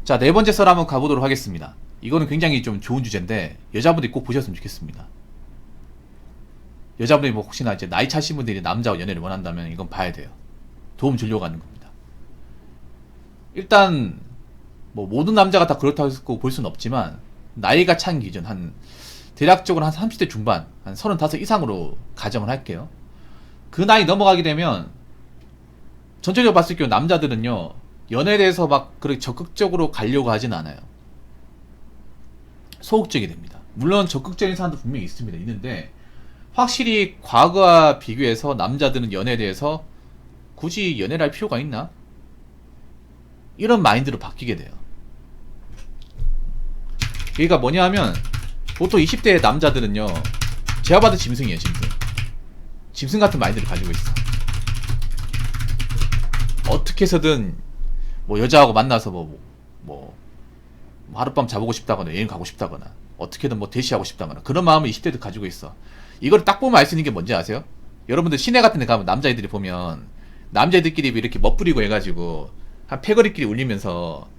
자, 네 번째 썰 한번 가보도록 하겠습니다. 이거는 굉장히 좀 좋은 주제인데 여자분들이 꼭 보셨으면 좋겠습니다. 여자분들이 뭐 혹시나 이제 나이 차신 분들이 남자와 연애를 원한다면 이건 봐야 돼요. 도움 주려고 하는 겁니다. 일단 뭐 모든 남자가 다 그렇다고 볼 수는 없지만 나이가 찬 기준 한 대략적으로 한 30대 중반, 한 35 이상으로 가정을 할게요. 그 나이 넘어가게 되면 전체적으로 봤을 경우 남자들은요 연애에 대해서 막 그렇게 적극적으로 가려고 하진 않아요. 소극적이 됩니다. 물론 적극적인 사람도 분명히 있는데 확실히 과거와 비교해서 남자들은 연애에 대해서 굳이 연애를 할 필요가 있나? 이런 마인드로 바뀌게 돼요. 그러니까 뭐냐 하면 보통 20대 남자들은요 제가 봐도 짐승이에요. 짐승 같은 마인드를 가지고 있어. 어떻게 해서든 뭐 여자하고 만나서 뭐 하룻밤 자보고 싶다거나 여행 가고 싶다거나 어떻게든 뭐 대시하고 싶다거나 그런 마음을 20대도 가지고 있어. 이걸 딱 보면 알 수 있는 게 뭔지 아세요? 여러분들 시내 같은 데 가면 남자애들이 보면 남자애들끼리 이렇게 멋부리고 해가지고 한 패거리끼리 울리면서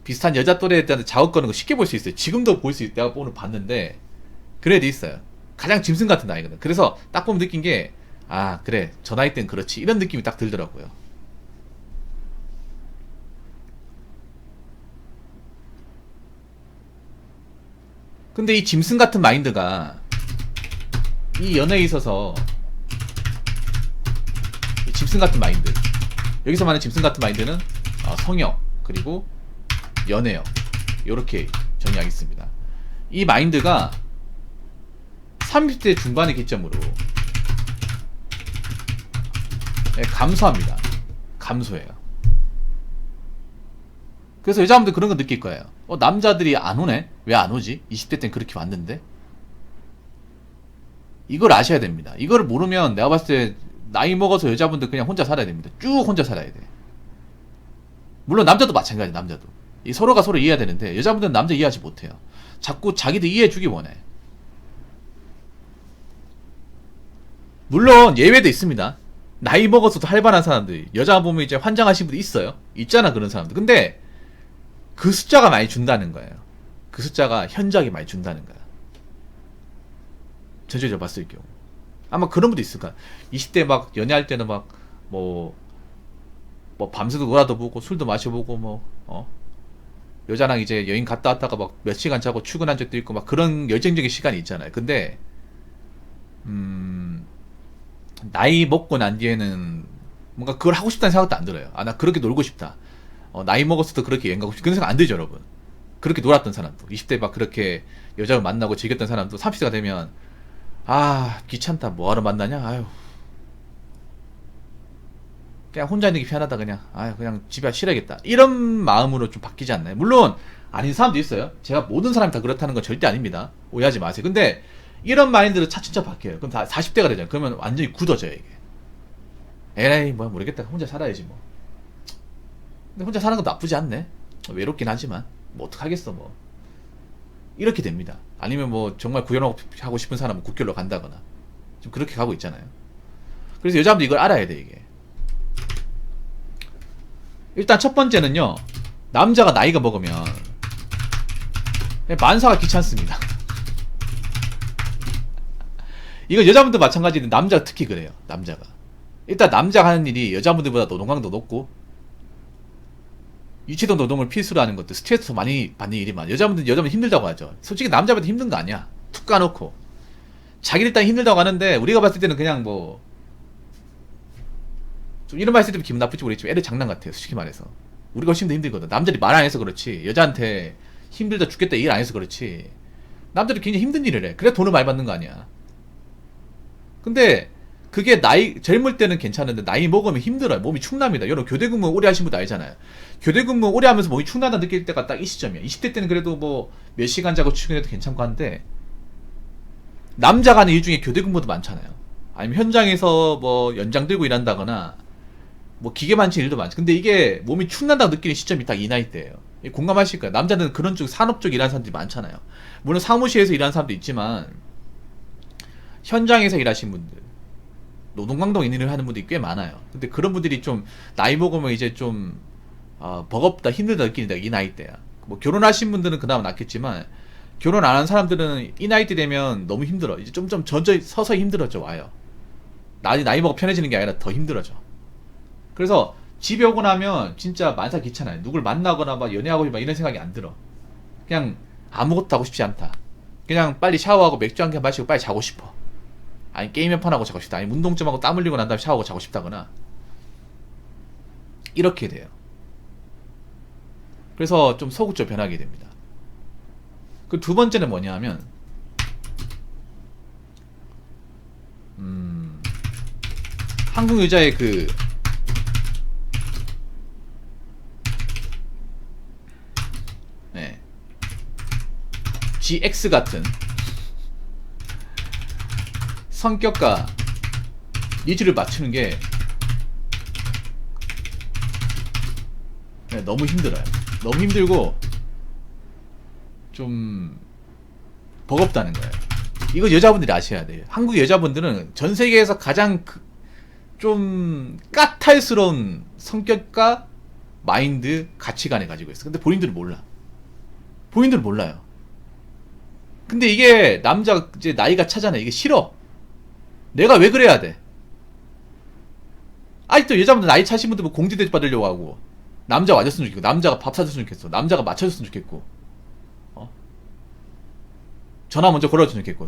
비슷한 여자 또래한테 작업 거는 거 쉽게 볼 수 있어요. 지금도 볼 수 있어요. 내가 오늘 봤는데 그래 돼 있어요. 가장 짐승 같은 나이거든. 그래서 딱 보면 느낀 게 아 그래 저 나이 땐 그렇지 이런 느낌이 딱 들더라고요. 근데 이 짐승 같은 마인드가 이 연애에 있어서 이 짐승 같은 마인드 여기서 말하는 짐승 같은 마인드는 성역 그리고 연애요 요렇게 정의하겠습니다. 이 마인드가 30대 중반의 기점으로 감소합니다. 감소해요. 그래서 여자분들 그런 거 느낄 거예요. 남자들이 안 오네? 왜 안 오지? 20대 땐 그렇게 왔는데? 이걸 아셔야 됩니다. 이걸 모르면 내가 봤을 때 나이 먹어서 여자분들 그냥 혼자 살아야 됩니다. 쭉 혼자 살아야 돼. 물론 남자도 마찬가지. 남자도 이 서로가 서로 이해해야 되는데 여자분들은 남자 이해하지 못해요. 자꾸 자기도 이해해주기 원해. 물론 예외도 있습니다. 나이 먹어서도 활발한 사람들 여자 보면 이제 환장하신 분도 있어요. 있잖아 그런 사람들. 근데 그 숫자가 많이 준다는 거예요. 그 숫자가 현저하게 많이 준다는 거야. 전체적으로 봤을 경우 아마 그런 분도 있을 거야. 20대 막 연애할 때는 막 뭐 밤새도 놀아도 보고 술도 마셔보고 여자랑 이제 여행 갔다 왔다가 막 몇 시간 자고 출근한 적도 있고 막 그런 열정적인 시간이 있잖아요. 근데 나이 먹고 난 뒤에는 뭔가 그걸 하고 싶다는 생각도 안 들어요. 나 그렇게 놀고 싶다. 나이 먹었어도 그렇게 여행 가고 싶다. 그런 생각 안 들죠, 여러분. 그렇게 놀았던 사람도 20대 막 그렇게 여자를 만나고 즐겼던 사람도 30대가 되면 귀찮다. 뭐하러 만나냐? 아유 그냥 혼자 있는 게 편하다. 그냥 집에 싫어야겠다. 이런 마음으로 좀 바뀌지 않나요? 물론 아닌 사람도 있어요. 제가 모든 사람이 다 그렇다는 건 절대 아닙니다. 오해하지 마세요. 근데 이런 마인드로 차츰차 바뀌어요. 그럼 다 40대가 되잖아요. 그러면 완전히 굳어져요 이게. 에라이 뭐야 모르겠다. 혼자 살아야지 뭐. 근데 혼자 사는 건 나쁘지 않네. 외롭긴 하지만 뭐 어떡하겠어 뭐. 이렇게 됩니다. 아니면 뭐 정말 구현하고 싶은 사람은 국결로 간다거나 좀 그렇게 가고 있잖아요. 그래서 여자분들 이걸 알아야 돼 이게. 일단 첫 번째는요. 남자가 나이가 먹으면 만사가 귀찮습니다. 이건 여자분도 마찬가지인데 남자가 특히 그래요. 남자가 일단 남자가 하는 일이 여자분들보다 노동강도 높고 유체적 노동을 필수로 하는 것도 스트레스 많이 받는 일이 많아요. 여자분들 힘들다고 하죠. 솔직히 남자분들 힘든 거 아니야. 툭 까놓고 자기들 일단 힘들다고 하는데 우리가 봤을 때는 그냥 뭐 좀 이런 말 했을 때 기분 나쁠지 모르겠지만 애들 장난 같아요. 솔직히 말해서 우리가 훨씬 더 힘들거든. 남자들이 말 안 해서 그렇지 여자한테 힘들다 죽겠다 일 안 해서 그렇지 남자들이 굉장히 힘든 일을 해. 그래 돈을 많이 받는 거 아니야. 근데 그게 젊을 때는 괜찮은데 나이 먹으면 힘들어요. 몸이 축납니다. 여러분 교대 근무 오래 하신 분도 알잖아요. 교대 근무 오래 하면서 몸이 축나다 느낄 때가 딱 이 시점이야. 20대 때는 그래도 뭐 몇 시간 자고 출근해도 괜찮고 한데 남자가 하는 일 중에 교대 근무도 많잖아요. 아니면 현장에서 뭐 연장 들고 일한다거나 뭐 기계 만지는 일도 많죠. 근데 이게 몸이 축난다고 느끼는 시점이 딱 이 나이 대예요. 공감하실 거예요. 남자는 그런 쪽 산업 쪽 일하는 사람들이 많잖아요. 물론 사무실에서 일하는 사람도 있지만 현장에서 일하시는 분들 노동강동 일을 하는 분들이 꽤 많아요. 근데 그런 분들이 좀 나이 먹으면 이제 좀 버겁다 힘들다 느끼는 이 나이 때야. 뭐 결혼하신 분들은 그나마 낫겠지만 결혼 안 한 사람들은 이 나이 때 되면 너무 힘들어. 이제 좀 전저 서서히 힘들어져 와요. 나이 먹어 편해지는 게 아니라 더 힘들어져. 그래서 집에 오고 나면 진짜 만사 귀찮아요. 누굴 만나거나 막 연애하고 막 이런 생각이 안 들어. 그냥 아무것도 하고 싶지 않다. 그냥 빨리 샤워하고 맥주 한 캔 마시고 빨리 자고 싶어. 아니 게임 몇 판 하고 자고 싶다. 아니 운동 좀 하고 땀 흘리고 난 다음에 샤워하고 자고 싶다거나 이렇게 돼요. 그래서 좀 소극적으로 변하게 됩니다. 그 두 번째는 뭐냐 하면 한국 여자의 그 네. GX 같은 성격과 니즈를 맞추는 게 네, 너무 힘들어요. 너무 힘들고 좀 버겁다는 거예요. 이거 여자분들이 아셔야 돼요. 한국 여자분들은 전 세계에서 가장 좀 까탈스러운 성격과 마인드, 가치관을 가지고 있어. 근데 본인들은 몰라. 본인들은 몰라요. 근데 이게 남자 이제 나이가 차잖아. 이게 싫어. 내가 왜 그래야 돼? 아직도 여자분들 나이 차신 분들 뭐 공주대접 받으려고 하고 남자 와줬으면 좋겠고 남자가 밥 사줬으면 좋겠어. 남자가 맞춰줬으면 좋겠고 전화 먼저 걸어줬으면 좋겠고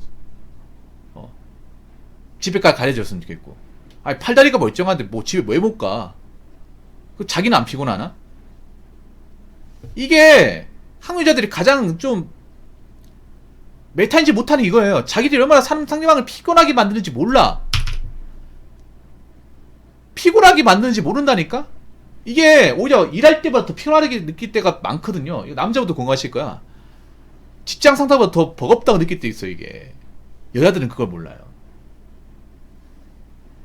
집에까지 가려줬으면 좋겠고 아니 팔다리가 멀쩡한데 뭐 집에 왜 못 가? 그 자기는 안 피곤하나? 이게 한국 여자들이 가장 좀 메타인지 못하는 이거예요. 자기들이 얼마나 상대방을 피곤하게 만드는지 몰라. 피곤하게 만드는지 모른다니까? 이게 오히려 일할 때보다 더 피곤하게 느낄 때가 많거든요. 이거 남자분도 공감하실 거야. 직장 상사보다 더 버겁다고 느낄 때 있어 이게. 여자들은 그걸 몰라요.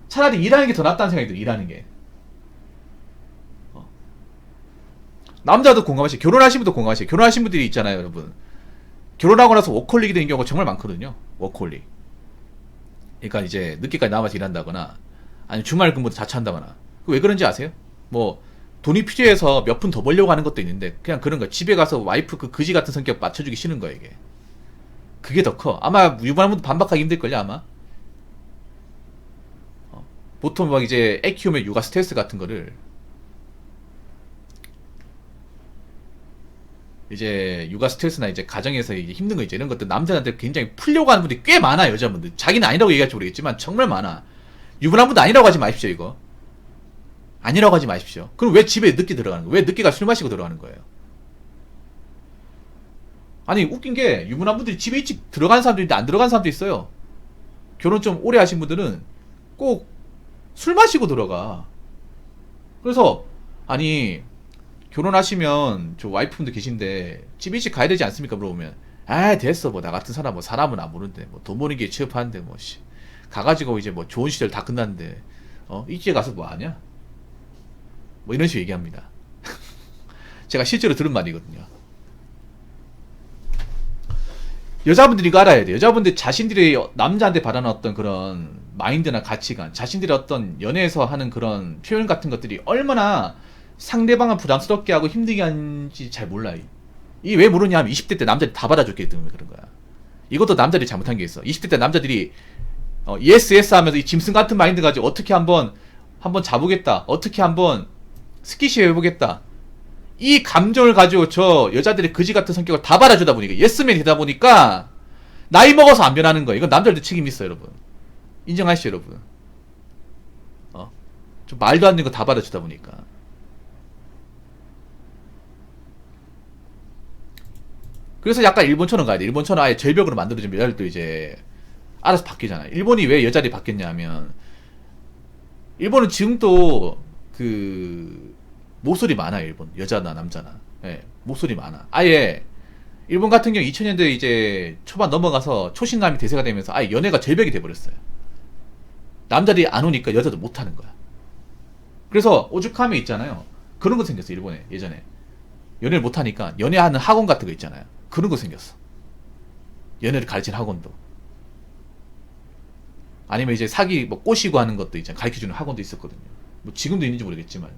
차라리 일하는 게 더 낫다는 생각이 들어. 일하는 게. 남자도 공감하시고 결혼하신 분도 공감하시고 결혼하신 분들이 있잖아요 여러분. 결혼하고 나서 워커홀릭이 되는 경우가 정말 많거든요. 워커홀릭. 그러니까 이제 늦게까지 남아서 일한다거나 아니면 주말 근무도 자처한다거나. 왜 그런지 아세요? 뭐 돈이 필요해서 몇 푼 더 벌려고 하는 것도 있는데 그냥 그런 거야. 집에 가서 와이프 그 그지 같은 성격 맞춰주기 싫은 거야 이게. 그게 더 커. 아마 유부남분도 반박하기 힘들걸요 아마. 보통 막 이제 애 키우면 육아 스트레스 같은 거를 이제 육아 스트레스나 이제 가정에서 이제 힘든 거 있죠. 이런 것들 남자한테 굉장히 풀려고 하는 분들이 꽤 많아. 여자분들 자기는 아니라고 얘기할지 모르겠지만 정말 많아. 유부남분도 아니라고 하지 마십시오 이거. 아니라고 하지 마십시오. 그럼 왜 집에 늦게 들어가는 거예요? 왜 늦게 가 술 마시고 들어가는 거예요? 아니 웃긴 게 유부남분들이 집에 일찍 들어가는 사람도 있는데 안 들어가는 사람도 있어요. 결혼 좀 오래 하신 분들은 꼭 술 마시고 들어가. 그래서 아니 결혼하시면 저 와이프분들 계신데 집 일찍 가야 되지 않습니까? 물어보면 아 됐어 뭐 나 같은 사람 뭐 사람은 안 모르는데 뭐 돈 버는 게 취업하는데 뭐 씨. 가가지고 이제 뭐 좋은 시절 다 끝났는데 일찍 가서 뭐 하냐? 뭐 이런 식으로 얘기합니다. 제가 실제로 들은 말이거든요. 여자분들이 이거 알아야 돼요. 여자분들 자신들이 남자한테 바라는 어떤 그런 마인드나 가치관, 자신들이 어떤 연애에서 하는 그런 표현 같은 것들이 얼마나 상대방을 부담스럽게 하고 힘들게 하는지 잘 몰라요. 이게 왜 모르냐 하면 20대 때 남자들이 다 받아줬기 때문에 그런 거야. 이것도 남자들이 잘못한 게 있어. 20대 때 남자들이 예스 예스 하면서 이 짐승 같은 마인드 가지고 어떻게 한번 자보겠다. 어떻게 한번 스키시 해보겠다. 이 감정을 가지고 저 여자들의 그지 같은 성격을 다 받아주다 보니까 예스맨이 되다 보니까 나이 먹어서 안 변하는 거예요. 이건 남자들도 책임이 있어요, 여러분. 인정하시죠, 여러분. 좀 말도 안 되는 거 다 받아주다 보니까. 그래서 약간 일본처럼 가야 돼. 일본처럼 아예 절벽으로 만들어주면 여자들도 이제 알아서 바뀌잖아요. 일본이 왜 여자들이 바뀌었냐면 일본은 지금도 그 모쏠이 많아요. 일본 여자나 남자나 모쏠이 많아. 아예 일본 같은 경우 2000년대 이제 초반 넘어가서 초신남이 대세가 되면서 아예 연애가 절벽이 돼버렸어요. 남자들이 안 오니까 여자도 못 하는 거야. 그래서 오죽하면 있잖아요. 그런 거 생겼어. 일본에 예전에 연애를 못 하니까 연애하는 학원 같은 거 있잖아요. 그런 거 생겼어. 연애를 가르치는 학원도. 아니면 이제 사기 뭐 꼬시고 하는 것도 있잖아요. 가르쳐주는 학원도 있었거든요. 뭐 지금도 있는지 모르겠지만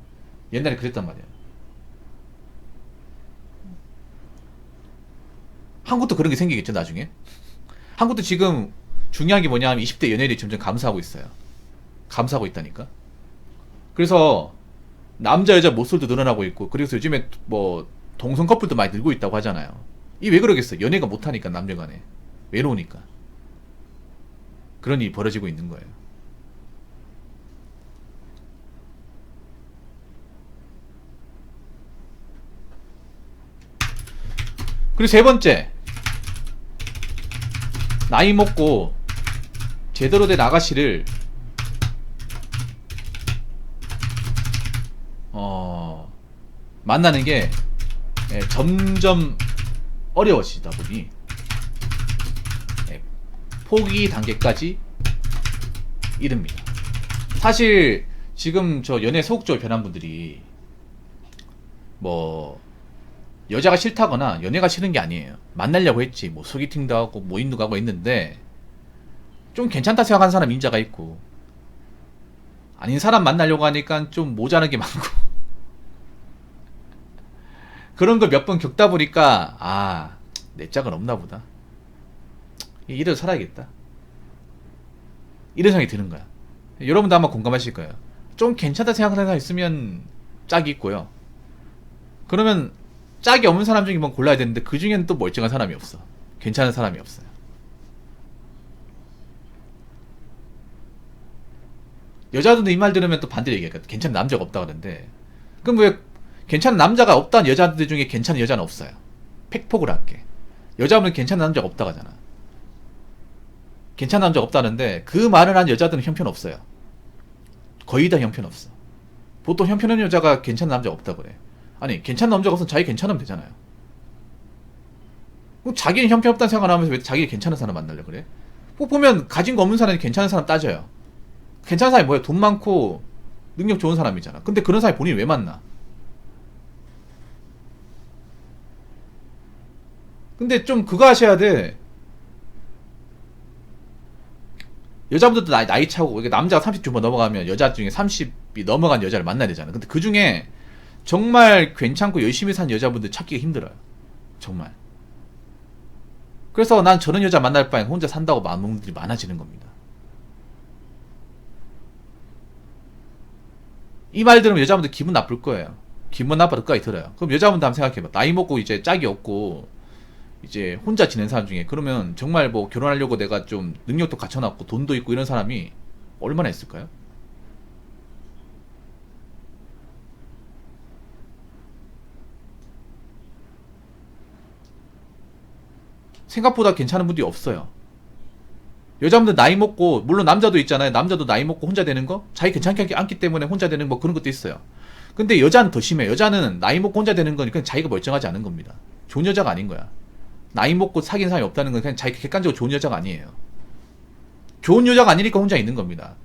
옛날에 그랬단 말이야. 한국도 그런 게 생기겠죠, 나중에. 한국도 지금 중요한 게 뭐냐면 20대 연애율이 점점 감소하고 있어요. 감소하고 있다니까. 그래서 남자 여자 모쏠도 늘어나고 있고, 그래서 요즘에 뭐 동성 커플도 많이 늘고 있다고 하잖아요. 이 왜 그러겠어요? 연애가 못하니까, 남녀간에. 외로우니까. 그런 일이 벌어지고 있는 거예요. 그리고 세 번째, 나이 먹고 제대로 된 아가씨를 만나는 게 점점 어려워지다 보니 포기 단계까지 이릅니다. 사실 지금 저 연애 소극적으로 변한 분들이 뭐 여자가 싫다거나 연애가 싫은 게 아니에요. 만나려고 했지, 뭐 소개팅도 하고 모임도 가고 했는데 좀 괜찮다 생각하는 사람 인자가 있고, 아닌 사람 만나려고 하니까 좀 모자란 게 많고 그런 걸 몇 번 겪다 보니까 내 짝은 없나 보다, 이래서 살아야겠다, 이런 생각이 드는 거야. 여러분도 아마 공감하실 거예요. 좀 괜찮다 생각하는 사람 있으면 짝이 있고요. 그러면 짝이 없는 사람 중에 뭐 골라야 되는데 그 중에는 또 멀쩡한 사람이 없어. 괜찮은 사람이 없어요. 여자들도 이 말 들으면 또 반대로 얘기할까? 괜찮은 남자가 없다 그러는데, 그럼 왜 괜찮은 남자가 없다는 여자들 중에 괜찮은 여자는 없어요? 팩폭을 할게. 여자분은 괜찮은 남자가 없다고 하잖아. 괜찮은 남자가 없다는데 그 말을 한 여자들은 형편없어요. 거의 다 형편없어. 보통 형편없는 여자가 괜찮은 남자가 없다고 그래. 아니, 괜찮은 남자가 없으면 자기 괜찮으면 되잖아요. 그럼 자기는 형편없다는 생각을 하면서 왜 자기 괜찮은 사람 만나려고 그래? 꼭 보면 가진 거 없는 사람이 괜찮은 사람 따져요. 괜찮은 사람이 뭐야? 돈 많고 능력 좋은 사람이잖아. 근데 그런 사람이 본인이 왜 만나? 근데 좀 그거 하셔야 돼. 여자분들도 나이 차고, 남자가 30 좀 넘어가면 여자 중에 30이 넘어간 여자를 만나야 되잖아. 근데 그 중에 정말 괜찮고 열심히 사는 여자분들 찾기가 힘들어요. 정말. 그래서 난 저런 여자 만날 바엔 혼자 산다고 마음 먹는 분들이 많아지는 겁니다. 이 말 들으면 여자분들 기분 나쁠 거예요. 기분 나빠도 끝까지 들어요. 그럼 여자분들 한번 생각해봐. 나이 먹고 이제 짝이 없고 이제 혼자 지낸 사람 중에, 그러면 정말 뭐 결혼하려고 내가 좀 능력도 갖춰놨고 돈도 있고 이런 사람이 얼마나 있을까요? 생각보다 괜찮은 분들이 없어요. 여자분들 나이 먹고, 물론 남자도 있잖아요. 남자도 나이 먹고 혼자 되는 거, 자기 괜찮게 않기 때문에 혼자 되는 뭐 그런 것도 있어요. 근데 여자는 더 심해. 여자는 나이 먹고 혼자 되는 건 그냥 자기가 멀쩡하지 않은 겁니다. 좋은 여자가 아닌 거야. 나이 먹고 사귄 사람이 없다는 건 그냥 자기가 객관적으로 좋은 여자가 아니에요. 좋은 여자가 아니니까 혼자 있는 겁니다.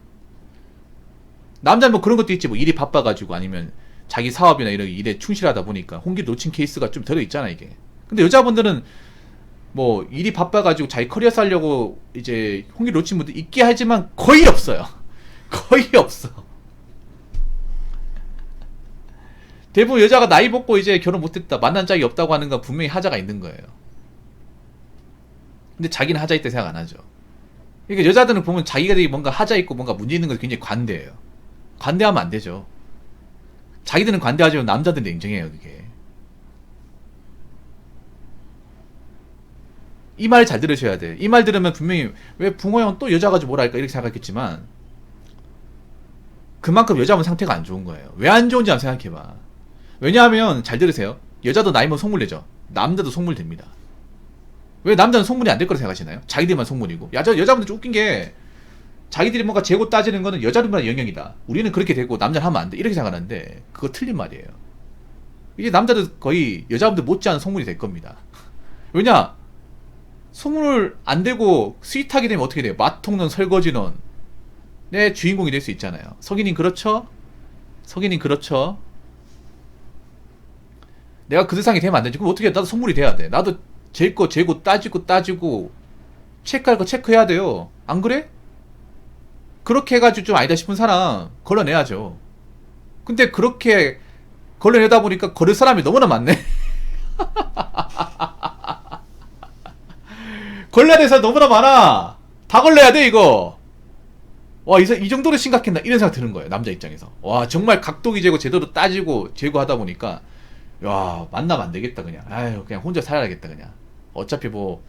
남자는 뭐 그런 것도 있지. 뭐 일이 바빠가지고, 아니면 자기 사업이나 이런 일에 충실하다 보니까 홍기를 놓친 케이스가 좀 들어있잖아, 이게. 근데 여자분들은 뭐 일이 바빠가지고 자기 커리어 살려고 이제 홍기를 놓친 분들 있게 하지만 거의 없어요. 거의 없어. 대부분 여자가 나이 먹고 이제 결혼 못했다, 만난 짝이 없다고 하는 건 분명히 하자가 있는 거예요. 근데 자기는 하자 있다 생각 안 하죠. 그러니까 여자들은 보면 자기가 뭔가 하자 있고 뭔가 문제 있는 걸 굉장히 관대해요. 관대하면 안 되죠. 자기들은 관대하지만 남자들은 냉정해요, 그게. 이 말 잘 들으셔야 돼. 이 말 들으면 분명히 왜 붕어 형 또 여자 가지고 뭐라 할까 이렇게 생각했겠지만, 그만큼 여자분 상태가 안 좋은 거예요. 왜 안 좋은지 한번 생각해봐. 왜냐하면, 잘 들으세요. 여자도 나이 먹으면 속물 내죠. 남자도 속물 됩니다. 왜 남자는 속물이 안 될 거라 생각하시나요? 자기들만 속물이고. 여자분들 좀 웃긴 게, 자기들이 뭔가 재고 따지는 거는 여자들만 영역이다, 우리는 그렇게 되고 남자는 하면 안 돼, 이렇게 생각하는데 그거 틀린 말이에요. 이제 남자들 거의 여자분들 못지않은 속물이 될 겁니다. 왜냐? 속물 안 되고 스윗하게 되면 어떻게 돼요? 맛통론, 설거지론 내 주인공이 될 수 있잖아요. 석이님 그렇죠? 석이님 그렇죠? 내가 그 세상이 되면 안 되지. 그럼 어떻게 해? 나도 속물이 돼야 돼. 나도 잴 거 재고 따지고 체크할 거 체크해야 돼요. 안 그래? 그렇게 해가지고 좀 아니다 싶은 사람 걸러내야죠. 근데 그렇게 걸러내다 보니까 걸을 사람이 너무나 많네. 걸려야 될 사람 너무나 많아. 다 걸려야 돼 이거. 와, 이 정도로 심각했나 이런 생각 드는 거예요, 남자 입장에서. 와, 정말 각도기 제거 제대로 따지고 제거하다 보니까 야, 만나면 안 되겠다 그냥. 아유, 그냥 혼자 살아야겠다 그냥. 어차피 뭐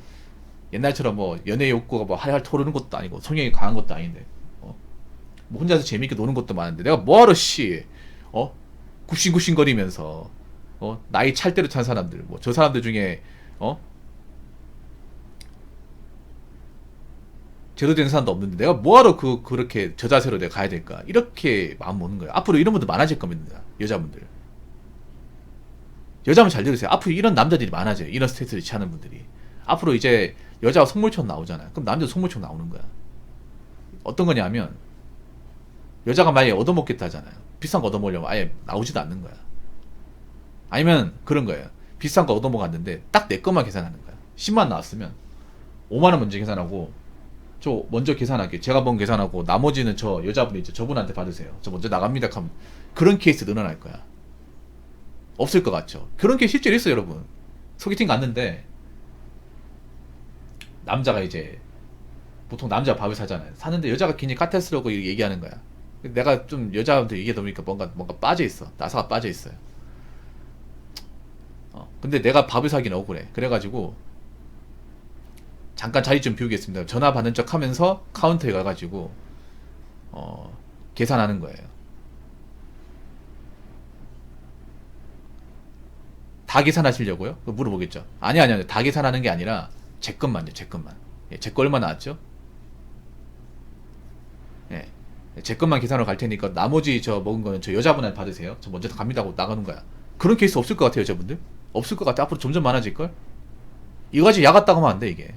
옛날처럼 뭐 연애 욕구가 뭐 할할 토르는 것도 아니고 성향이 강한 것도 아닌데 뭐 혼자서 재밌게 노는 것도 많은데 내가 뭐하러 굽신굽신거리면서 나이 찰대로 찬 사람들, 뭐 저 사람들 중에 제대로 된 사람도 없는데 내가 뭐하러 그렇게 저 자세로 내가 가야 될까, 이렇게 마음 먹는 거예요. 앞으로 이런 분들 많아질 겁니다. 여자분 잘 들으세요. 앞으로 이런 남자들이 많아져요. 이런 스트레스를 취하는 분들이. 앞으로 이제 여자가 속물총 나오잖아요. 그럼 남자도 속물총 나오는 거야. 어떤 거냐면 여자가 만약에 얻어먹겠다 하잖아요. 비싼 거 얻어먹으려면 아예 나오지도 않는 거야. 아니면 그런 거예요. 비싼 거 얻어먹었는데 딱 내 것만 계산하는 거야. 10만 나왔으면 5만원 먼저 계산하고, 저 먼저 계산할게, 제가 먼저 계산하고 나머지는 저 여자분이 이제 저분한테 받으세요, 저 먼저 나갑니다 하면 그런 케이스 늘어날 거야. 없을 것 같죠? 그런 케이스 실제로 있어요, 여러분. 소개팅 갔는데 남자가 이제 보통 남자가 밥을 사잖아요. 사는데 여자가 굉장히 까탈스러워 얘기하는 거야. 내가 좀 여자한테 얘기하다 보니까 뭔가 빠져있어. 나사가 빠져있어요. 근데 내가 밥을 사기는 억울해. 그래가지고 잠깐 자리 좀 비우겠습니다. 전화 받는 척 하면서 카운터에 가가지고 계산하는 거예요. 다 계산하시려고요? 물어보겠죠. 아니. 다 계산하는 게 아니라 제 것만요. 제 것만. 예, 제 거 얼마 나왔죠? 예. 제 것만 계산하러 갈 테니까 나머지 저 먹은 거는 저 여자분한테 받으세요. 저 먼저 갑니다 하고 나가는 거야. 그런 케이스 없을 것 같아요, 여자분들? 없을 것 같아. 앞으로 점점 많아질걸? 이거 가지고 야 같다고 하면 안 돼, 이게.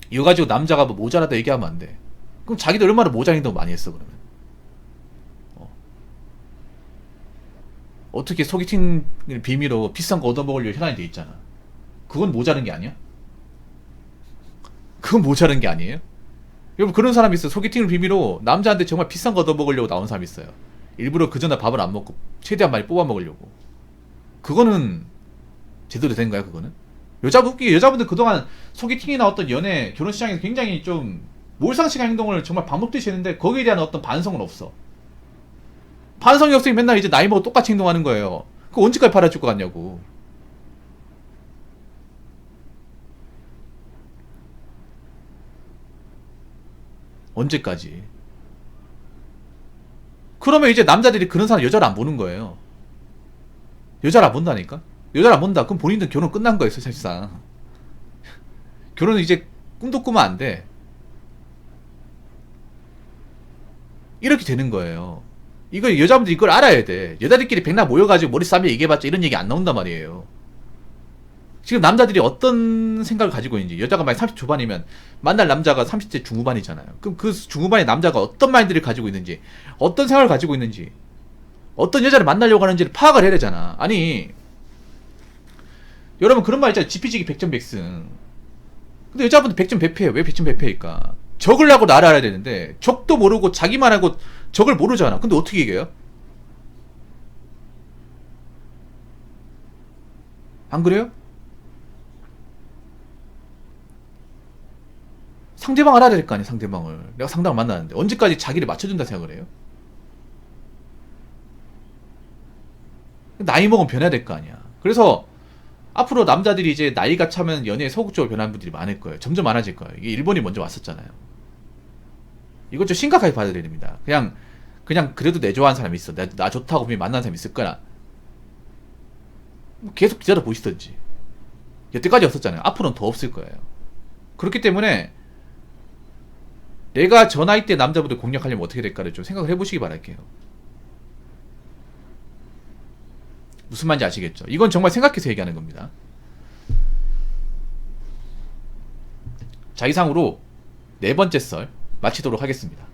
이거 가지고 남자가 뭐 모자라다 얘기하면 안 돼. 그럼 자기도 얼마나 모자란 행동 많이 했어, 그러면. 어떻게 소개팅 비밀로 비싼 거 얻어먹으려고 혈안이 돼 있잖아. 그건 모자란 게 아니야? 그건 모자란 게 아니에요? 여러분, 그런 사람이 있어요. 소개팅을 비밀로 남자한테 정말 비싼 거 얻어먹으려고 나온 사람이 있어요. 일부러 그 전에 밥을 안 먹고 최대한 많이 뽑아먹으려고. 그거는 제대로 된가요, 그거는? 여자분들 그동안 소개팅이나 어떤 연애, 결혼시장에서 굉장히 좀 몰상식한 행동을 정말 반복되시 했는데 거기에 대한 어떤 반성은 없어. 반성이 없으니 맨날 이제 나이 먹고 똑같이 행동하는 거예요. 그거 언제까지 팔아줄 것 같냐고. 언제까지? 그러면 이제 남자들이 그런 사람 여자를 안 보는 거예요. 여자를 안 본다니까? 여자를 안 본다. 그럼 본인들 결혼 끝난 거예요, 사실상. 결혼은 이제 꿈도 꾸면 안 돼. 이렇게 되는 거예요. 이거 여자분들 이걸 알아야 돼. 여자들끼리 백날 모여가지고 머리 싸며 얘기해봤자 이런 얘기 안 나온단 말이에요. 지금 남자들이 어떤 생각을 가지고 있는지. 여자가 만약 30 초반이면 만날 남자가 30대 중후반이잖아요. 그럼 그 중후반의 남자가 어떤 마인드를 가지고 있는지, 어떤 생각을 가지고 있는지, 어떤 여자를 만나려고 하는지를 파악을 해야 되잖아. 아니, 여러분 그런 말 있잖아요. 지피지기 백전백승. 근데 여자분들 백전백패예요. 왜 백전백패일까? 적으려고 나를 알아야 되는데 적도 모르고 자기만 하고 적을 모르잖아. 근데 어떻게 이겨요? 안 그래요? 상대방 알아야 될 거 아니야, 상대방을. 내가 상대방을 만나는데 언제까지 자기를 맞춰준다 생각을 해요? 나이 먹으면 변해야 될 거 아니야. 그래서 앞으로 남자들이 이제 나이가 차면 연애에 소극적으로 변하는 분들이 많을 거예요. 점점 많아질 거예요. 이게 일본이 먼저 왔었잖아요. 이것 좀 심각하게 받아들여야 됩니다. 그냥 그래도 내 좋아하는 사람이 있어. 나 좋다고 보면 만나는 사람이 있을 거야. 계속 기다려 보시던지. 여태까지 없었잖아요. 앞으로는 더 없을 거예요. 그렇기 때문에 내가 저 나이 때 남자분들 공략하려면 어떻게 될까를 좀 생각을 해보시기 바랄게요. 무슨 말인지 아시겠죠? 이건 정말 생각해서 얘기하는 겁니다. 자, 이상으로 네 번째 썰 마치도록 하겠습니다.